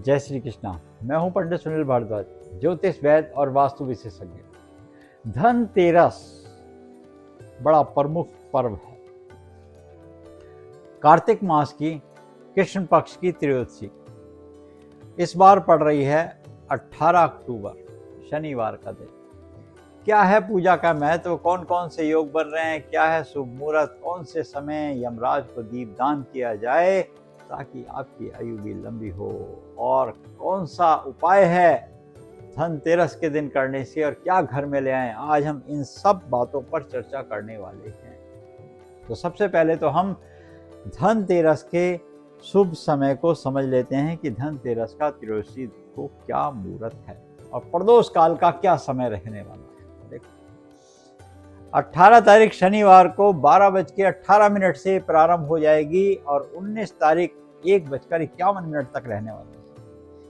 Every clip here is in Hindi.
जय श्री कृष्णा। मैं हूं पंडित सुनील भारद्वाज, ज्योतिष वैद्य और वास्तु विशेषज्ञ। धनतेरस बड़ा प्रमुख पर्व है। कार्तिक मास की कृष्ण पक्ष की त्रयोदशी इस बार पड़ रही है 18 अक्टूबर शनिवार का दिन। क्या है पूजा का महत्व, कौन कौन से योग बन रहे हैं, क्या है शुभ मुहूर्त, कौन से समय यमराज को दीपदान किया जाए ताकि आपकी आयु भी लंबी हो, और कौन सा उपाय है धनतेरस के दिन करने से और क्या घर में ले आए, आज हम इन सब बातों पर चर्चा करने वाले हैं। तो सबसे पहले तो हम धनतेरस के शुभ समय को समझ लेते हैं कि धनतेरस का त्रयोदशी को क्या मुहूर्त है और प्रदोष काल का क्या समय रहने वाला है। देखो, 18 तारीख शनिवार को 12:18 से प्रारंभ हो जाएगी और 19 तारीख 1:51 तक रहने वाली है।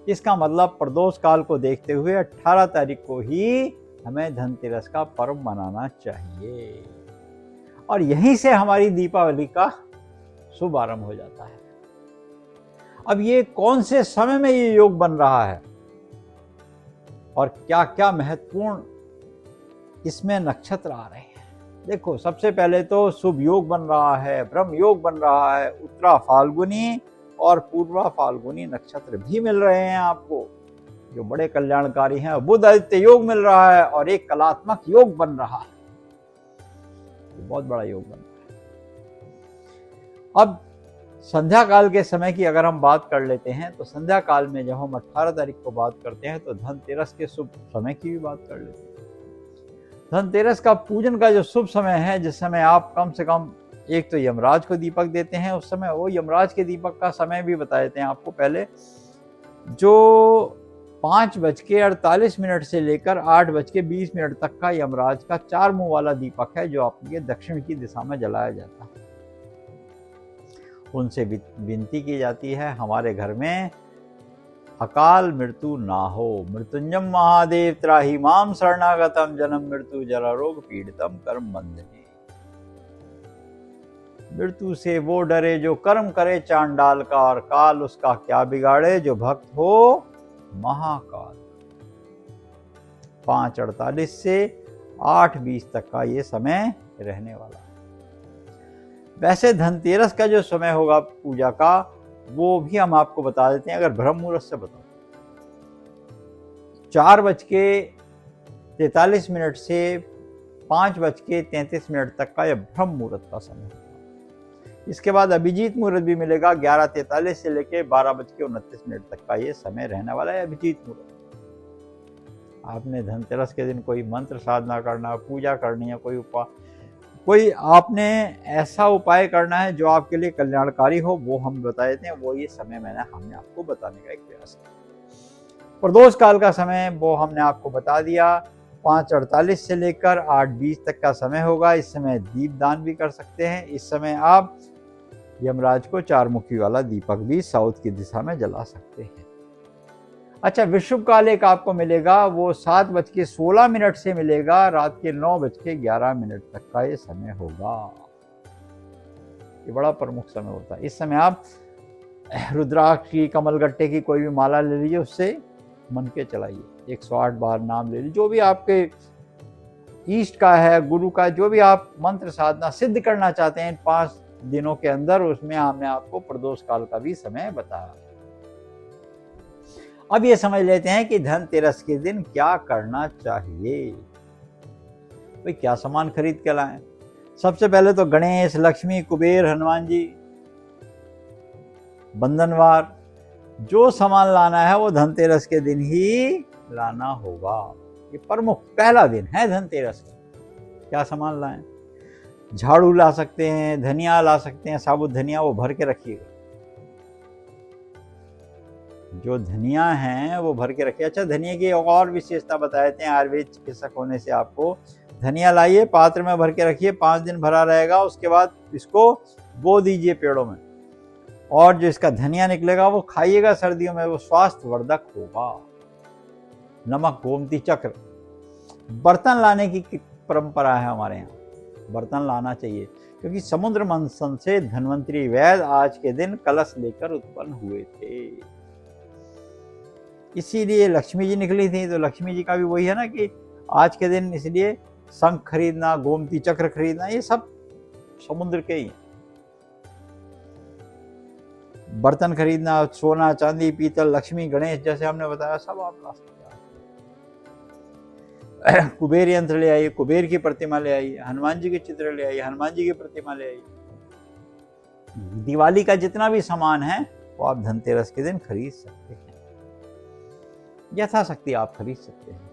इसका मतलब प्रदोष काल को देखते हुए 18 तारीख को ही हमें धनतेरस का पर्व मनाना चाहिए और यहीं से हमारी दीपावली का शुभ आरंभ हो जाता है। अब ये कौन से समय में ये योग बन रहा है और क्या क्या महत्वपूर्ण इसमें नक्षत्र आ रहे हैं। देखो, सबसे पहले तो शुभ योग बन रहा है, ब्रह्म योग बन रहा है, उत्तरा फाल्गुनी और पूर्वा फाल्गुनी नक्षत्र भी मिल रहे हैं आपको जो बड़े कल्याणकारी हैं। बुध आदित्य योग मिल रहा है और एक कलात्मक योग बन रहा है, बहुत बड़ा योग बन रहा है। अब संध्या काल के समय की अगर हम बात कर लेते हैं तो संध्या काल में जब हम 18 तारीख को बात करते हैं तो धनतेरस के शुभ समय की भी बात कर लेते हैं। धनतेरस का पूजन का जो शुभ समय है, जिस समय आप कम से कम एक तो यमराज को दीपक देते हैं, उस समय वो यमराज के दीपक का समय भी बता देते हैं आपको पहले, जो 5:48 से लेकर 8:20 तक का यमराज का 4 मुंह वाला दीपक है जो आपके दक्षिण की दिशा में जलाया जाता है। उनसे विनती की जाती है हमारे घर में अकाल मृत्यु ना हो। मृत्युंजय महादेव त्राहि माम शरणागतम जन्म मृत्यु जरा रोग पीड़ितम कर्म बंधने। मृत्यु से वो डरे जो कर्म करे चांडाल का, और काल उसका क्या बिगाड़े जो भक्त हो महाकाल। 5:48 से 8:20 तक का ये समय रहने वाला है। वैसे धनतेरस का जो समय होगा पूजा का वो भी हम आपको बता देते हैं। अगर ब्रह्म मुहूर्त से बताओ, 4:43 से 5:33 तक का यह ब्रह्म मुहूर्त का समय होगा। इसके बाद अभिजीत मुहूर्त भी मिलेगा, 11:43 से लेकर 12:29 तक का ये समय रहने वाला है अभिजीत मुहूर्त। आपने धनतेरस के दिन कोई मंत्र साधना करना, पूजा करनी है, कोई आपने ऐसा उपाय करना है जो आपके लिए कल्याणकारी हो, वो हम बता देते हैं। वो ये समय हमने आपको बताने का एक प्रयास किया। प्रदोष काल का समय वो हमने आपको बता दिया, 5:48 से लेकर 8:20 तक का समय होगा। इस समय दीपदान भी कर सकते हैं। इस समय आप यमराज को 4 मुखी वाला दीपक भी साउथ की दिशा में जला सकते हैं। अच्छा, विशुभ काल एक आपको मिलेगा, वो 7:16 से मिलेगा, रात के 9:11 तक का ये समय होगा। ये बड़ा प्रमुख समय होता है। इस समय आप रुद्राक्ष की, कमलगट्टे की कोई भी माला ले लीजिए, उससे मन के चलाइए, 108 बार नाम ले लीजिए। जो भी आपके इष्ट का है, गुरु का, जो भी आप मंत्र साधना सिद्ध करना चाहते हैं 5 दिनों के अंदर, उसमें हमने आपको प्रदोष काल का भी समय बताया। अब ये समझ लेते हैं कि धनतेरस के दिन क्या करना चाहिए। भाई, क्या सामान खरीद के लाएं? सबसे पहले तो गणेश, लक्ष्मी, कुबेर, हनुमान जी, बंधनवार, जो सामान लाना है वो धनतेरस के दिन ही लाना होगा। ये प्रमुख पहला दिन है धनतेरस का। क्या सामान लाएं? झाड़ू ला सकते हैं, धनिया ला सकते हैं, साबुत धनिया, वो भर के रखिएगा। जो धनिया है वो भर के रखिए। अच्छा, धनिया की और विशेषता बता देते हैं। आयुर्वेद चिकित्सक होने से आपको धनिया लाइए, पात्र में भर के रखिए, 5 दिन भरा रहेगा। उसके बाद इसको बो दीजिए पेड़ों में, और जो इसका धनिया निकलेगा वो खाइएगा सर्दियों में, वो स्वास्थ्यवर्धक होगा। नमक, गोमती चक्र, बर्तन लाने की परंपरा है हमारे यहाँ, बर्तन लाना चाहिए, क्योंकि समुद्र मंथन से धन्वंतरी वैद्य आज के दिन कलश लेकर उत्पन्न हुए थे। इसीलिए लक्ष्मी जी निकली थी, तो लक्ष्मी जी का भी वही है ना कि आज के दिन इसलिए शंख खरीदना, गोमती चक्र खरीदना, ये सब समुद्र के ही हैं। बर्तन खरीदना, सोना चांदी पीतल लक्ष्मी गणेश जैसे हमने बताया सब आप ला सकते हैं। कुबेर यंत्र ले आइए, कुबेर की प्रतिमा ले आइए, हनुमान जी के चित्र ले आइए, हनुमान जी की प्रतिमा ले आइए। दिवाली का जितना भी सामान है वो आप धनतेरस के दिन खरीद सकते हैं, यथाशक्ति आप खरीद सकते हैं।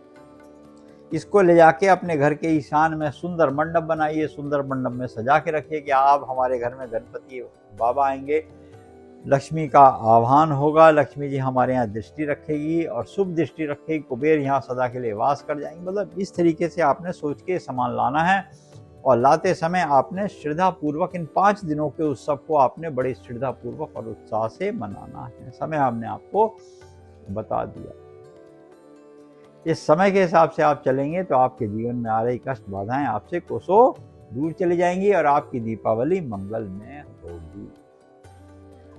इसको ले जाके अपने घर के ईशान में सुंदर मंडप बनाइए, सुंदर मंडप में सजा के रखिए कि आप हमारे घर में गणपति बाबा आएंगे, लक्ष्मी का आह्वान होगा, लक्ष्मी जी हमारे यहाँ दृष्टि रखेगी और शुभ दृष्टि रखेगी, कुबेर यहाँ सदा के लिए वास कर जाएंगे। मतलब इस तरीके से आपने सोच के सामान लाना है और लाते समय आपने श्रद्धा पूर्वक इन 5 दिनों के उत्सव को आपने बड़े श्रद्धा पूर्वक और उत्साह से मनाना है। समय हमने आपको बता दिया। इस समय के हिसाब से आप चलेंगे तो आपके जीवन में आ रही कष्ट बाधाएं आपसे कोसों दूर चली जाएंगी और आपकी दीपावली मंगलमय होगी।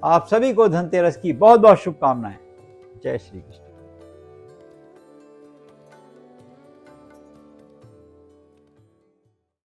आप सभी को धनतेरस की बहुत बहुत शुभकामनाएं। जय श्री कृष्ण।